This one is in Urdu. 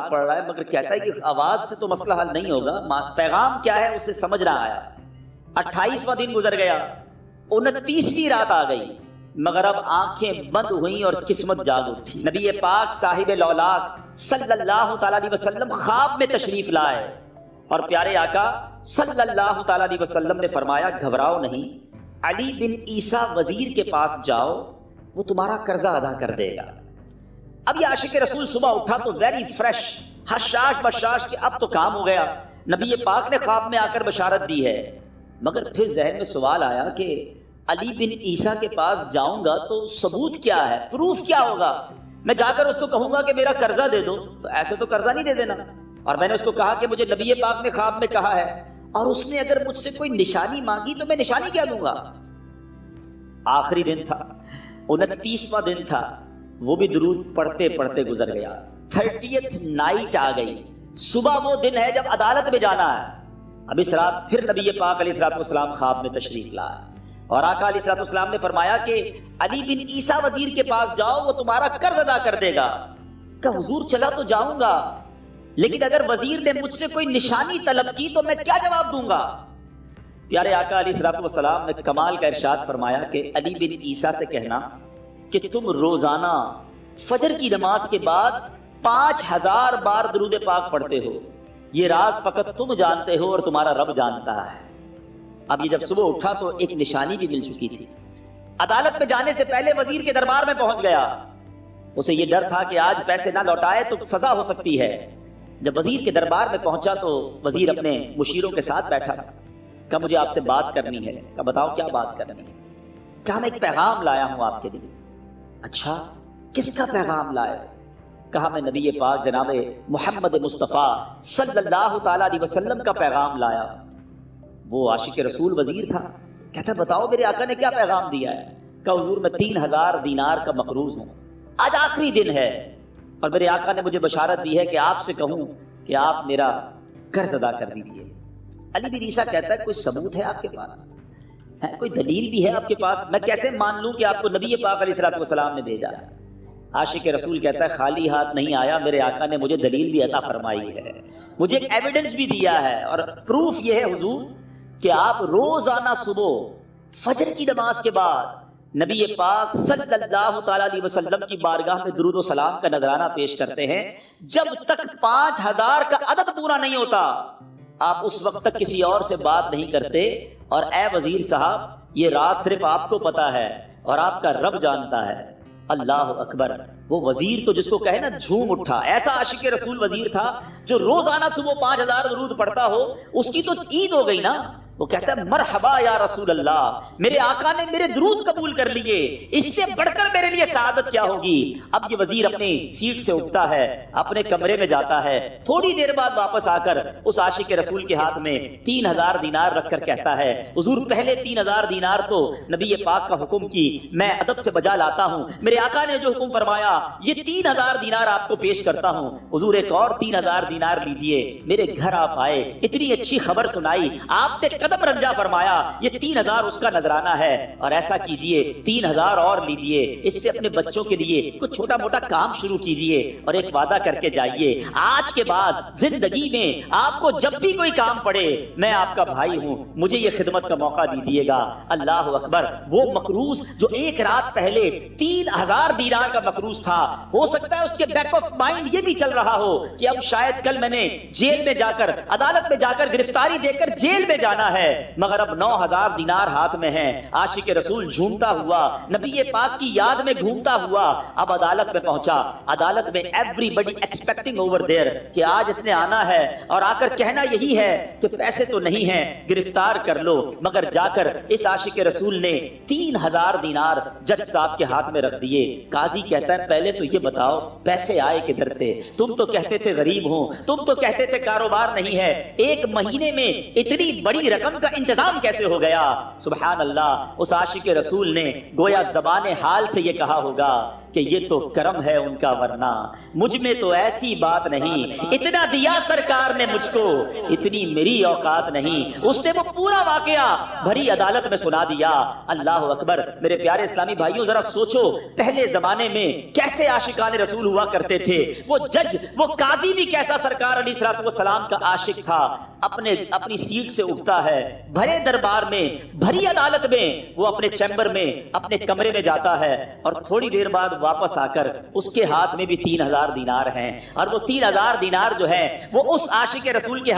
پڑھ رہا ہے مگر کہتا ہے کہ آواز سے تو مسئلہ حل نہیں ہوگا، پیغام کیا ہے اسے سمجھ نہ آیا۔ 28واں دن گزر گیا، 29ویں رات آ گئی، مگر اب آنکھیں بند ہوئیں اور قسمت جاگ اٹھی۔ نبی پاک صاحب لولاک صلی اللہ تعالیٰ علیہ وسلم خواب میں تشریف لائے اور پیارے آقا صلی اللہ تعالیٰ علیہ وسلم نے فرمایا گھبراؤ نہیں، علی بن عیسیٰ وزیر کے پاس جاؤ، وہ تمہارا قرضہ ادا کر دے گا۔ اب یہ عاشق رسول صبح اٹھا تو ویری فریش، حشاش بشاش کہ اب تو کام ہو گیا، نبی پاک نے خواب میں آ کر بشارت دی ہے۔ مگر پھر ذہن میں سوال آیا کہ علی بن عیسیٰ کے پاس جاؤں گا تو ثبوت کیا ہے، پروف کیا ہوگا؟ میں جا کر اس کو کہوں گا کہ میرا قرضہ دے دو تو ایسے تو قرضہ نہیں دے دینا، اور میں نے اس کو کہا کہ مجھے نبی پاک نے خواب میں کہا ہے، اور اس نے اگر مجھ سے کوئی نشانی مانگی تو میں نشانی کیا دوں گا؟ آخری دن تھا، 29واں دن تھا، وہ بھی درود پڑھتے پڑھتے گزر گیا۔ 30th نائٹ آ گئی، صبح وہ دن ہے جب عدالت میں جانا ہے۔ اب اس رات پھر نبی پاک علیہ الصلوۃ والسلام خواب میں تشریف لائے اور آقا علیہ الصلوۃ والسلام نے فرمایا کہ علی بن عیسیٰ وزیر کے پاس جاؤ، وہ تمہارا قرض ادا کر دے گا۔ کہ حضور چلا تو جاؤں گا، لیکن اگر وزیر نے مجھ سے کوئی نشانی طلب کی تو میں کیا جواب دوں گا؟ پیارے آقا علیہ الصلوۃ والسلام نے کمال کا ارشاد فرمایا کہ علی بن عیسیٰ سے کہنا کہ تم روزانہ فجر کی نماز کے بعد 5000 بار درود پاک پڑھتے ہو، یہ راز فقط تم جانتے ہو اور تمہارا رب جانتا ہے۔ اب یہ جب صبح اٹھا تو ایک نشانی بھی مل چکی تھی۔ عدالت میں جانے سے پہلے وزیر کے دربار میں پہنچ گیا، اسے یہ ڈر تھا کہ آج پیسے نہ لوٹائے تو سزا ہو سکتی ہے۔ جب وزیر کے دربار میں پہنچا تو وزیر اپنے مشیروں کے ساتھ بیٹھا تھا۔ کہا مجھے آپ سے بات کرنی ہے۔ کہا بتاؤ کیا بات کرنی ہے؟ کہا میں ایک پیغام لایا ہوں آپ کے لیے۔ اچھا کس کا پیغام لائے؟ کہا میں نبی پاک جناب محمد مصطفیٰ صلی اللہ تعالیٰ علیہ وسلم کا پیغام لایا۔ وہ عاشق رسول وزیر تھا، کہتا بتاؤ میرے آقا نے کیا پیغام دیا ہے؟ کہا حضور میں 3000 دینار کا مقروض ہوں، آج آخری دن ہے اور میرے آقا نے مجھے بشارت دی ہے کہ آپ سے کہوں کہ آپ میرا قرض ادا کر دیجئے۔ علی بن عیسیٰ کہتا ہے کوئی ثبوت ہے آپ کے پاس؟ ہے کوئی دلیل بھی ہے آپ کے پاس؟ میں کیسے مان لوں کہ آپ کو نبی پاک علیہ الصلوۃ والسلام نے بھیجا ہے؟ عاشق رسول کہتا ہے خالی ہاتھ نہیں آیا، میرے آقا نے مجھے دلیل بھی عطا فرمائی ہے، مجھے ایک ایویڈنس بھی دیا ہے، اور پروف یہ ہے حضور کہ آپ روزانہ صبح فجر کی نماز کے بعد نبی پاک صلی اللہ تعالیٰ علیہ وسلم کی بارگاہ میں درود و سلام کا نذرانہ پیش کرتے ہیں۔ جب تک 5000 کا عدد پورا نہیں ہوتا آپ اس وقت تک کسی اور سے بات نہیں کرتے، اور اے وزیر صاحب یہ راز صرف آپ کو پتا ہے اور آپ کا رب جانتا ہے۔ اللہ اکبر! وہ وزیر تو جس کو کہے نا جھوم اٹھا، ایسا عاشق رسول وزیر تھا جو روزانہ صبح 5000 درود پڑھتا ہو، اس کی تو عید ہو گئی نا۔ وہ کہتا ہے مرحبا یا رسول اللہ، میرے آقا نے میرے درود قبول کر لیے، اس سے بڑھ کر میرے لیے سعادت کیا ہوگی؟ اب یہ وزیر اپنی سیٹ سے اٹھتا ہے، اپنے کمرے میں جاتا ہے، تھوڑی دیر بعد واپس آ کر اس عاشق رسول کے ہاتھ میں 3000 دینار رکھ کر کہتا ہے حضور پہلے 3000 دینار تو نبی پاک کا حکم کی میں ادب سے بجا لاتا ہوں، میرے آقا نے جو حکم فرمایا یہ 3000 دینار آپ کو پیش کرتا ہوں، حضور ایک اور 3000 دینار لیجئے۔ میرے گھر آپ آئے، اتنی اچھی خبر سنائی، آپ نے قدم رنجا فرمایا، یہ 3000 اس کا نذرانہ ہے، اور ایسا کیجئے 3000 اور لیجئے، اس سے اپنے بچوں کے لیے کچھ چھوٹا موٹا کام شروع کیجئے، اور ایک وعدہ کر کے جائیے آج کے بعد زندگی میں آپ کو جب بھی کوئی کام پڑے میں آپ کا بھائی ہوں، مجھے یہ خدمت کا موقع دیجئے گا۔ اللہ اکبر! وہ مقروض جو ایک رات پہلے 3000 دینار کا مقروض تھا، ہو سکتا ہے اس کے بیک آف مائنڈ یہ بھی چل رہا ہو کہ اب شاید کل میں نے جیل میں جا کر عدالت میں جا کر گرفتاری دے کر جیل میں جانا ہے، مگر اب 9000 دینار ہاتھ میں ہیں۔ عاشق رسول جھومتا ہوا نبی پاک کی یاد میں گھومتا ہوا اب عدالت میں پہنچا۔ عدالت میں everybody expecting over there کہ آج اس نے آنا ہے اور آ کر کہنا یہی ہے کہ پیسے تو نہیں ہیں، گرفتار کر لو، مگر جا کر اس عاشق رسول نے 3000 دینار جج صاحب کے ہاتھ میں رکھ دیے۔ قاضی کہتا ہے پہلے تو یہ بتاؤ پیسے آئے کدھر سے؟ تم تو کہتے تھے غریب ہوں، تم تو کہتے تھے کاروبار نہیں ہے، ایک مہینے میں اتنی بڑی رقم کا انتظام کیسے ہو گیا؟ سبحان اللہ! اس عاشق رسول نے گویا زبان حال سے یہ کہا ہوگا کہ یہ تو کرم ہے ان کا، ورنہ مجھ میں تو ایسی بات نہیں، اتنا دیا سرکار نے مجھ کو، اتنی میری اوقات نہیں۔ اس نے وہ پورا واقعہ بھری عدالت میں سنا دیا۔ اللہ اکبر! میرے پیارے اسلامی بھائیوں ذرا سوچو پہلے زمانے میں کیسے کیسے عاشقان رسول ہوا کرتے تھے. وہ جج، وہ قاضی بھی کیسا سرکار علیہ الصلوۃ والسلام کا عاشق تھا. اپنی سیٹ سے اٹھتا ہے، بھرے دربار میں، بھری عدالت میں، وہ اپنے چیمبر میں، اپنے کمرے میں جاتا ہے، اور تھوڑی دیر بعد واپس آ کر اس کے ہاتھ میں بھی 3000 دینار ہیں، اور وہ 3000 دینار جو ہے وہ اس عاشق رسول کے